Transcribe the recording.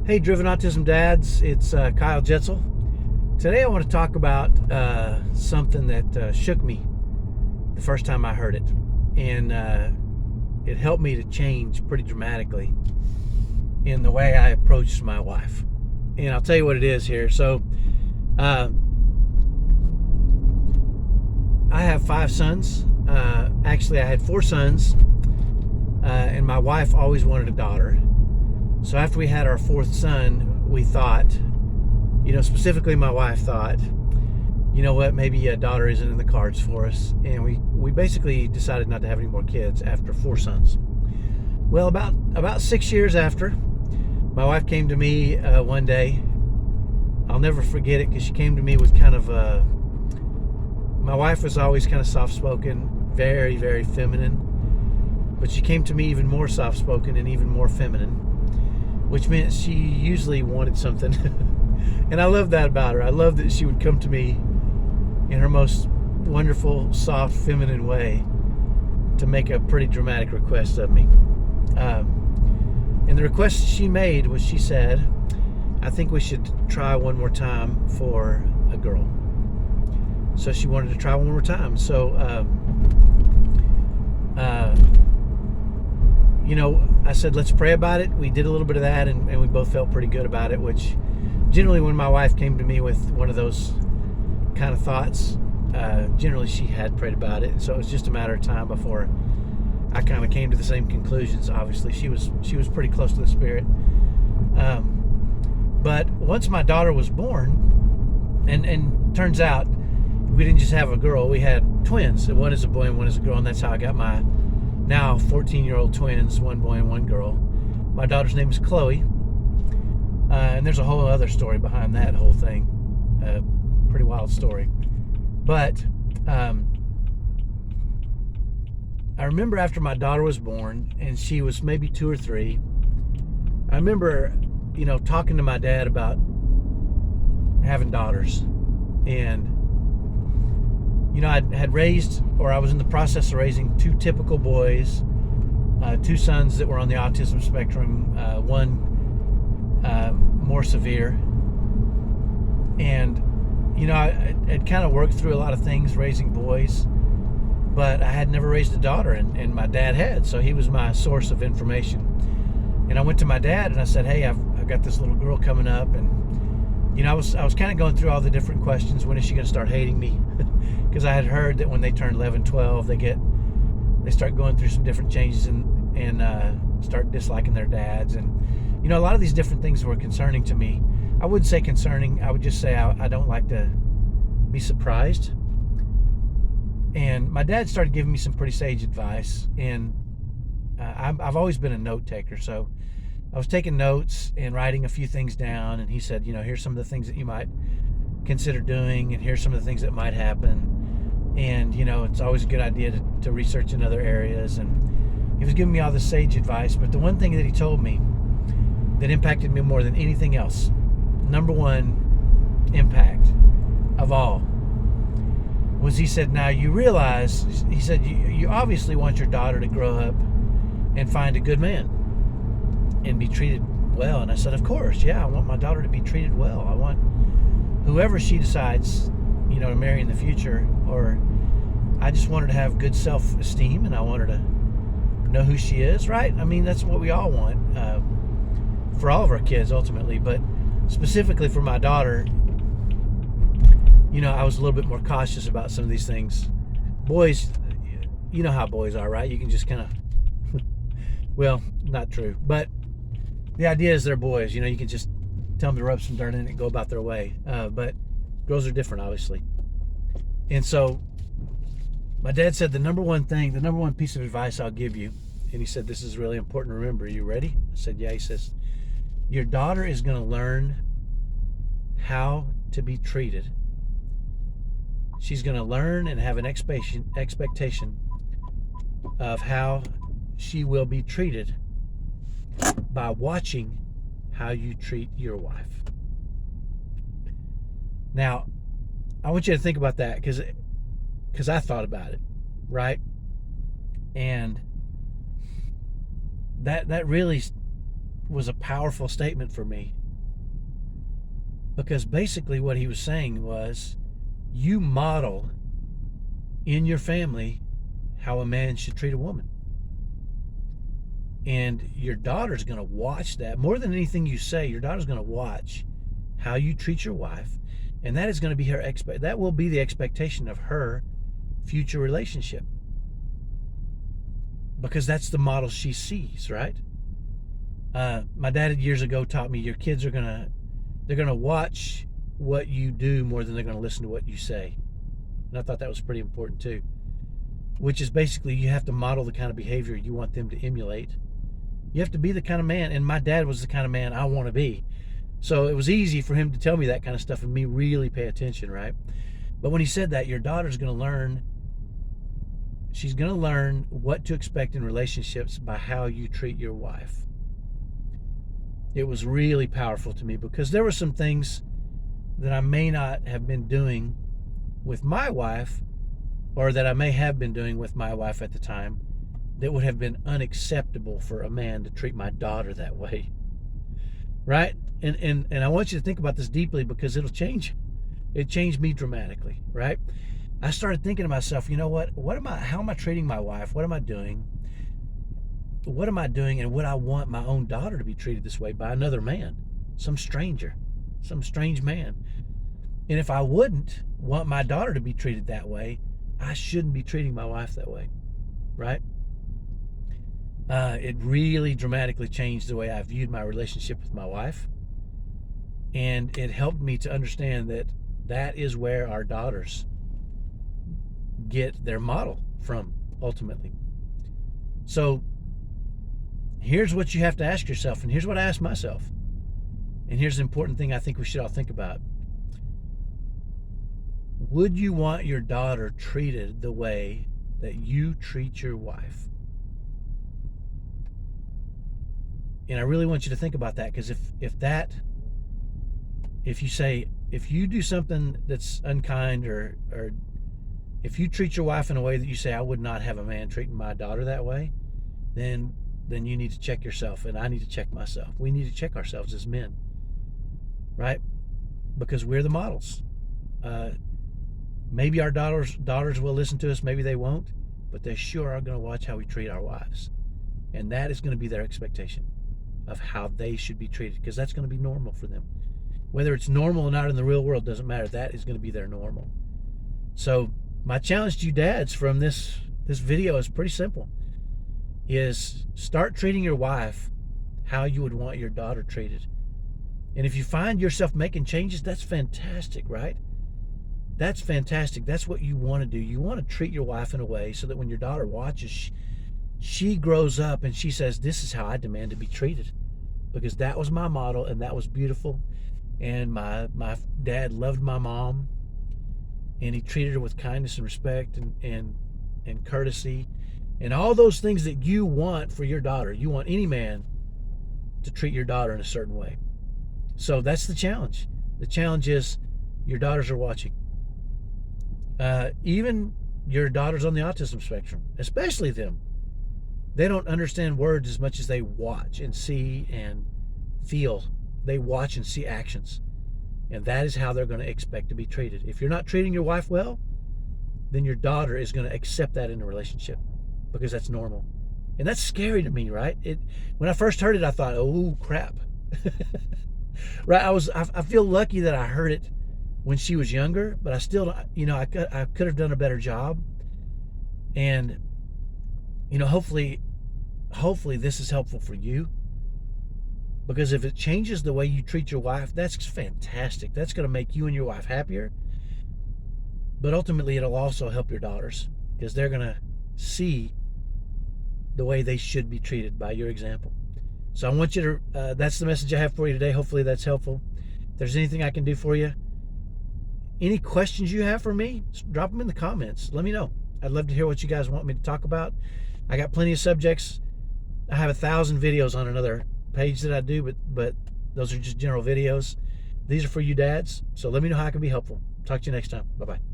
Hey, Driven Autism Dads, it's Kyle Jetzel. Today I want to talk about something that shook me the first time I heard it. And it helped me to change pretty dramatically in the way I approached my wife. And I'll tell you what it is here. So, I have 5 sons. Actually, I had 4 sons, and my wife always wanted a daughter. So after we had our 4th son, we thought, specifically my wife thought, you know what, maybe a daughter isn't in the cards for us. And we basically decided not to have any more kids after 4 sons. Well, about 6 years after, my wife came to me one day. I'll never forget it because she came to me with kind of my wife was always kind of soft-spoken, very, very feminine. But she came to me even more soft-spoken and even more feminine, which meant she usually wanted something. And I love that about her. I love that she would come to me in her most wonderful, soft, feminine way to make a pretty dramatic request of me. And the request she made was, she said, I think we should try one more time for a girl. So she wanted to try one more time. So, I said, let's pray about it. We did a little bit of that, and we both felt pretty good about it, which generally when my wife came to me with one of those kind of thoughts, generally she had prayed about it. So it was just a matter of time before I kind of came to the same conclusions. Obviously, she was pretty close to the Spirit. But once my daughter was born, and turns out we didn't just have a girl, we had twins. So one is a boy and one is a girl, and that's how I got my now 14-year-old twins, one boy and one girl. My daughter's name is Chloe. And there's a whole other story behind that whole thing. Pretty wild story. But I remember after my daughter was born, and she was maybe 2 or 3, I remember, talking to my dad about having daughters. And, I had raised, or I was in the process of raising 2 typical boys, 2 sons that were on the autism spectrum, one more severe. And, I had kind of worked through a lot of things raising boys, but I had never raised a daughter, and my dad had, so he was my source of information. And I went to my dad and I said, hey, I've got this little girl coming up, and I was kind of going through all the different questions. When is she going to start hating me? Because I had heard that when they turn 11, 12, they start going through some different changes and start disliking their dads. And a lot of these different things were concerning to me. I wouldn't say concerning. I would just say I don't like to be surprised. And my dad started giving me some pretty sage advice. And I've always been a note taker, so I was taking notes and writing a few things down. And he said, here's some of the things that you might consider doing, and here's some of the things that might happen. And it's always a good idea to research in other areas. And he was giving me all this sage advice. But the one thing that he told me that impacted me more than anything else, number one impact of all, was he said, now you realize, he said, you obviously want your daughter to grow up and find a good man and be treated well. And I said, of course, yeah, I want my daughter to be treated well. I want whoever she decides, to marry in the future, or I just want her to have good self-esteem, and I want her to know who she is, right? I mean, that's what we all want for all of our kids ultimately, but specifically for my daughter, I was a little bit more cautious about some of these things. Boys, you know how boys are, right? You can just kind of, well, not true, but the idea is they're boys. You can just tell them to rub some dirt in it and go about their way. But girls are different, obviously. And so my dad said the number one piece of advice I'll give you, and he said, this is really important to remember. Are you ready? I said, yeah. He says, your daughter is going to learn how to be treated. She's going to learn and have an expectation of how she will be treated by watching how you treat your wife. Now, I want you to think about that, because I thought about it, right? And that really was a powerful statement for me, because basically what he was saying was, you model in your family how a man should treat a woman. And your daughter's going to watch that. More than anything you say, your daughter's going to watch how you treat your wife, and that is going to be that will be the expectation of her future relationship, because that's the model she sees, right? My dad years ago taught me, your kids are they're gonna watch what you do more than they're gonna listen to what you say. And I thought that was pretty important too. Which is basically, you have to model the kind of behavior you want them to emulate. You have to be the kind of man, and my dad was the kind of man I want to be. So it was easy for him to tell me that kind of stuff and me really pay attention, right? But when he said that, your daughter's gonna learn, she's gonna learn what to expect in relationships by how you treat your wife. It was really powerful to me, because there were some things that I may not have been doing with my wife, or that I may have been doing with my wife at the time, that would have been unacceptable for a man to treat my daughter that way, right? And I want you to think about this deeply, because it'll change. It changed me dramatically, right? I started thinking to myself, you know what? How am I treating my wife? What am I doing? What am I doing? And would I want my own daughter to be treated this way by another man, some stranger, some strange man? And if I wouldn't want my daughter to be treated that way, I shouldn't be treating my wife that way, right? It really dramatically changed the way I viewed my relationship with my wife. And it helped me to understand that that is where our daughters get their model from, ultimately. So here's what you have to ask yourself, and here's what I asked myself. And here's the important thing I think we should all think about. Would you want your daughter treated the way that you treat your wife? And I really want you to think about that, because if you do something that's unkind, or if you treat your wife in a way that you say, I would not have a man treating my daughter that way, then you need to check yourself, and I need to check myself. We need to check ourselves as men, right? Because we're the models. Maybe our daughters will listen to us, maybe they won't, but they sure are going to watch how we treat our wives. And that is going to be their expectation of how they should be treated, because that's going to be normal for them. Whether it's normal or not in the real world doesn't matter. That is going to be their normal. So my challenge to you dads from this video is pretty simple. Is start treating your wife how you would want your daughter treated. And if you find yourself making changes, that's fantastic, right? That's fantastic. That's what you want to do. You want to treat your wife in a way so that when your daughter watches, she grows up and she says, this is how I demand to be treated, because that was my model and that was beautiful. And my dad loved my mom, and he treated her with kindness and respect and courtesy, and all those things that you want for your daughter. You want any man to treat your daughter in a certain way. So that's the challenge. The challenge is your daughters are watching. Even your daughters on the autism spectrum, especially them. They don't understand words as much as they watch and see and feel. They watch and see actions. And that is how they're going to expect to be treated. If you're not treating your wife well, then your daughter is going to accept that in a relationship, because that's normal. And that's scary to me, right? When I first heard it, I thought, oh, crap. Right? I feel lucky that I heard it when she was younger, but I still, I could have done a better job. And, hopefully this is helpful for you. Because if it changes the way you treat your wife, that's fantastic. That's going to make you and your wife happier. But ultimately, it'll also help your daughters, because they're going to see the way they should be treated by your example. So I want you to, that's the message I have for you today. Hopefully that's helpful. If there's anything I can do for you, any questions you have for me, drop them in the comments. Let me know. I'd love to hear what you guys want me to talk about. I got plenty of subjects. I have 1,000 videos on another page that I do, but those are just general videos. These are for you dads. So let me know how I can be helpful. Talk to you next time. Bye-bye.